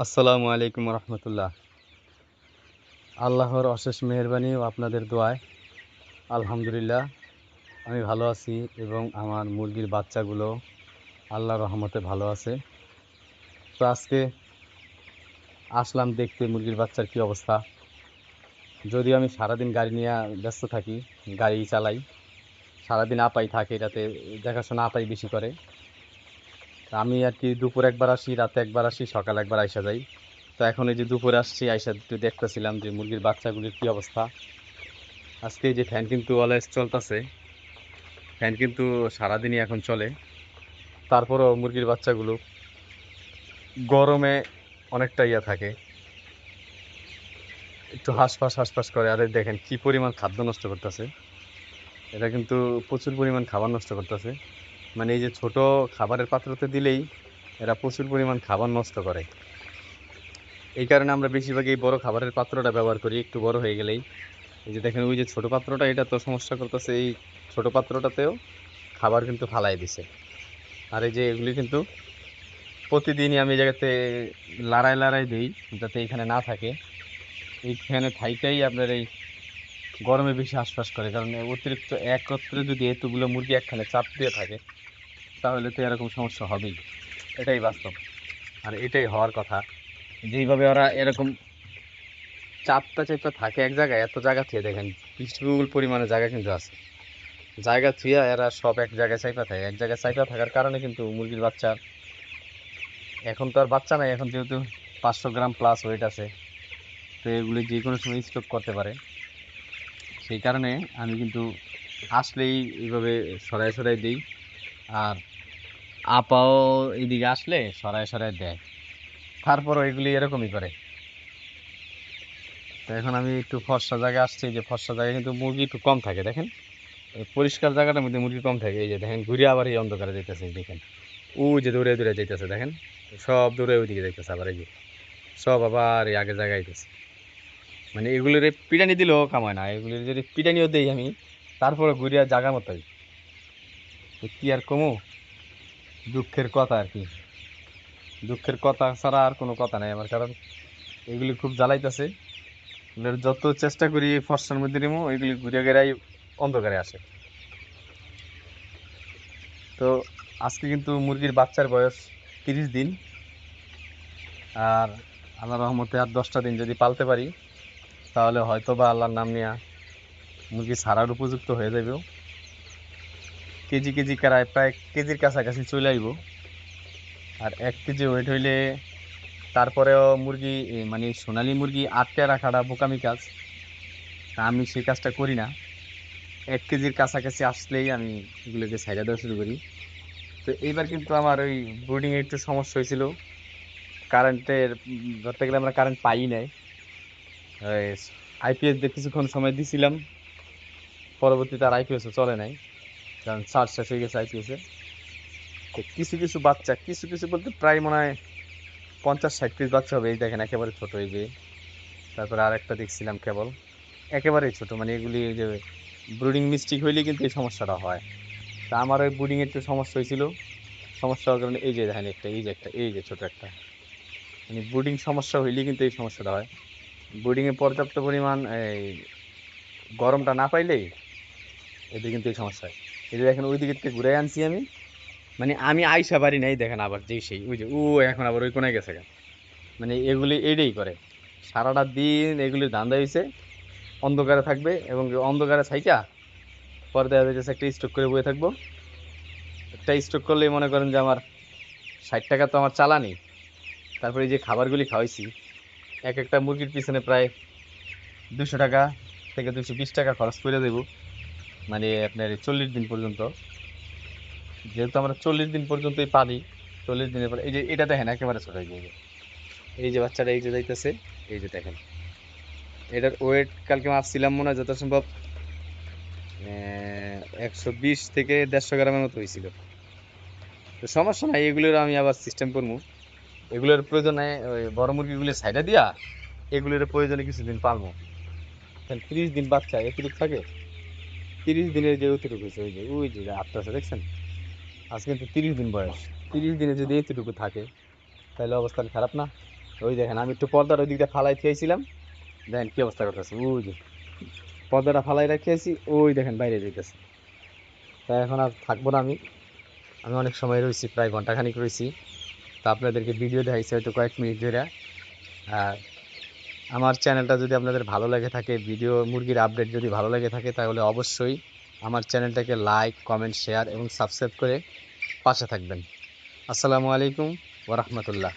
আসসালামু আলাইকুম রহমতুল্লাহ। আল্লাহর অশেষ মেহেরবানি ও আপনাদের দোয়ায় আলহামদুলিল্লাহ আমি ভালো আছি এবং আমার মুরগির বাচ্চাগুলো আল্লাহর রহমতে ভালো আছে। তো আজকে আসলাম দেখতে মুরগির বাচ্চার কি অবস্থা। যদিও আমি সারাদিন গাড়ি নিয়ে ব্যস্ত থাকি, গাড়ি চালাই, সারাদিন আপাই থাকে, এটাতে দেখাশোনা আপাই বেশি করে। তা আমি আর কি দুপুর একবার আসি, রাতে একবার আসি, সকাল একবার আইসা যাই। তো এখন এই যে দুপুরে আসছি, আইসা একটু দেখতেছিলাম যে মুরগির বাচ্চাগুলির কি অবস্থা। আজকে এই যে ফ্যান কিন্তু অলওয়েজ চলতেছে, ফ্যান কিন্তু সারাদিনই এখন চলে। তারপরও মুরগির বাচ্চাগুলো গরমে অনেকটা ইয়া থাকে, একটু হাঁসফাঁস হাঁসফাঁস করে। আর এই দেখেন কি পরিমাণ খাদ্য নষ্ট করতেছে, এটা কিন্তু প্রচুর পরিমাণ খাবার নষ্ট করতেছে। মানে এই যে ছোট খাবারের পাত্রতে দিলেই এরা প্রচুর পরিমাণ খাবার নষ্ট করে। এই কারণে আমরা বেশিরভাগ এই বড় খাবারের পাত্রটা ব্যবহার করি একটু বড় হয়ে গেলেই। এই যে দেখেন ওই যে ছোট পাত্রটা, এটা তো সমস্যা করতেছে, এই ছোট পাত্রটাতেও খাবার কিন্তু ফালাই দিছে। আর এই যে এগুলি কিন্তু প্রতিদিনই আমি এই জায়গাতে লড়াই লড়াই দিই যাতে এখানে না থাকে। এইখানে থাইকাই আপনার এই গরমে বেশি হাঁসফাঁস করে, কারণ অতিরিক্ত একত্রে যদি এতগুলো মুরগি একখানে চাপ দিয়ে থাকে তাহলে তো এরকম সমস্যা হবেই। এটাই বাস্তব, আর এটাই হওয়ার কথা। যেইভাবে ওরা এরকম চাপটা চাপটা থাকে এক জায়গায়, এত জায়গা থেকে দেখেন বিপুল পরিমাণে জায়গা কিন্তু আছে, জায়গা থুইয়া এরা সব এক জায়গায় চাইপা থাকে। এক জায়গায় চাইপা থাকার কারণে কিন্তু মুরগির বাচ্চা, এখন তো আর বাচ্চা নাই, এখন যেহেতু 500 গ্রাম প্লাস ওয়েট আছে, তো এগুলি যে কোনো সময় স্টক করতে পারে। সেই কারণে আমি কিন্তু আসলেই এইভাবে সরাই সরাই দিই। আর আপাও এইদিকে আসলে সরাই সরাই দেয়, তারপরও এগুলি এরকমই করে। তো এখন আমি একটু ফর্সা জায়গায় আসছি, যে ফর্সা জায়গায় কিন্তু মুরগি একটু কম থাকে দেখেন। এই পরিষ্কার জায়গাটার মধ্যে মুরগি কম থাকে। এই যে দেখেন ঘুরে আবার এই অন্ধকারে যাইতেছে, দেখেন ও যে দৌড়ে দৌড়ে যাইতেছে, দেখেন সব দৌড়ে ওইদিকে যাইতেছে, আবার এই যে সব আবার এই আগের জায়গায় আইতেছে। মানে এগুলোর পিটানি দিলেও কামায় না, এগুলির যদি পিটানিও দেই আমি তারপরে ঘুরিয়া জাগা মতোই। তো কি আর কমু, দুঃখের কথা আর কি, দুঃখের কথা ছাড়া আর কোনো কথা নাই আমার। কারণ এগুলি খুব জ্বালাইতেছে, এগুলোর যত চেষ্টা করি ফর্সার মধ্যে নিমু, এগুলি ঘুরে গেরাই অন্ধকারে আসে। তো আজকে কিন্তু মুরগির বাচ্চার বয়স 30 দিন। আর আল্লাহ রহমতে আর 10টা দিন যদি পালতে পারি তাহলে হয়তো বা আল্লাহর নাম নিয়া মুরগি ছাড়ার উপযুক্ত হয়ে যাবে। কেজি কেজি কারায় প্রায় কেজির কাছাকাছি চলে আইব। আর 1 কেজি ওয়েট হইলে তারপরেও মুরগি মানে সোনালী মুরগি আটকে রাখাটা বোকামি কাজ, তা আমি সেই কাজটা করি না। 1 কেজির কাছাকাছি আসলেই আমি এগুলোকে ছাইড়া দেওয়া শুরু করি। তো এইবার কিন্তু আমার ওই ব্রুডিং এ একটু সমস্যা হয়েছিল। কারেন্টের ধরতে গেলে আমরা কারেন্ট পাই নাই। আইপিএস দিয়ে কিছুক্ষণ সময় দিছিলাম, পরবর্তীতে আর আইপিএস চলে নাই, কারণ চার্জ শেষ হয়ে গেছে আইপিএস এ। তো কিছু কিছু বাচ্চা, কিছু কিছু বলতে প্রায় মনে হয় 50-60 পিস বাচ্চা হবে। এই দেখেন একেবারে ছোট, এই যে তারপরে আর একটা দেখছিলাম কেবল একেবারেই ছোট। মানে এগুলি এই যে ব্রুডিং মিস্টেক হইলে কিন্তু এই সমস্যাটা হয়। তা আমার ওই ব্রুডিং এর একটু সমস্যা হয়েছিল, সমস্যা হওয়ার কারণে এই যে দেখেন একটা, এই যে একটা, এই যে ছোট একটা, মানে ব্রুডিং সমস্যা হইলে কিন্তু এই সমস্যাটা হয়। ব্রুডিং এ পর্যাপ্ত পরিমাণ এই গরমটা না পাইলেই এদের কিন্তু এই সমস্যা হয়। এই যে দেখেন ওই দিকে থেকে ঘুরে আনছি আমি, মানে আমি আইসা পারি নাই, দেখেন আবার যেই সেই ওই যে ও এখন আবার ওই কোনায় গেছে গা। মানে এগুলি এটাই করে, সারাটা দিন এগুলির ধান্দা হইছে অন্ধকারে থাকবে, এবং অন্ধকারে থাইকা পরে দেখা যাচ্ছে একটা স্টক করে বয়ে থাকবো। একটা স্টক করলেই মনে করেন যে আমার 60 টাকা তো আমার চালানি। তারপরে এই যে খাবারগুলি খাওয়াইছি, এক একটা মুরগির পিছনে প্রায় 200 টাকা থেকে 220 টাকা খরচ করে দেবো, মানে আপনার এই 40 দিন পর্যন্ত। যেহেতু আমরা 40 দিন পর্যন্তই পালি, 40 দিনের পর এই যে এটা দেখেন একেবারে ছোট, এই যে এই যে বাচ্চাটা এই যে যাইতেছে, এই যে দেখেন এটার ওয়েট কালকে মাপছিলাম, মনে হয় যত সম্ভব 120 থেকে 150 গ্রামের মতো হয়েছিল। তো সমস্যা নাই, এগুলোর আমি আবার সিস্টেম করবো। এগুলোর প্রয়োজনে ওই বড় মুরগিগুলো সাইডে দিয়া এগুলোর প্রয়োজনে কিছুদিন পালবো। 30 দিন বাচ্চা এতটুকু থাকে, 30 দিনের যে অতটুকু হয়েছে, ওই যে আটটা আছে দেখছেন, আজ কিন্তু 30 দিন বয়স। 30 দিনে যদি এতটুকু থাকে তাহলে অবস্থান খারাপ না? ওই দেখেন আমি একটু পর্দার ওই দিকটা ফালাই থিয়েছিলাম, দেখেন কি অবস্থা করতেছে, ওই যে পর্দাটা ফালাই রাখিয়েছি, ওই দেখেন বাইরে যেতেছে। তাই এখন আর থাকবো না আমি, আমি অনেক সময় রয়েছি, প্রায় ঘন্টাখানিক রয়েছি। তা আপনাদেরকে ভিডিও দেখাইছি হয়তো কয়েক মিনিট ধরে। আর আমার চ্যানেলটা যদি আপনাদের ভালো লেগে থাকে, ভিডিও মুরগির আপডেট যদি ভালো লেগে থাকে, তাহলে অবশ্যই আমার চ্যানেলটাকে লাইক, কমেন্ট, শেয়ার এবং সাবস্ক্রাইব করে পাশে থাকবেন। আসসালামু আলাইকুম ওয়া রাহমাতুল্লাহ।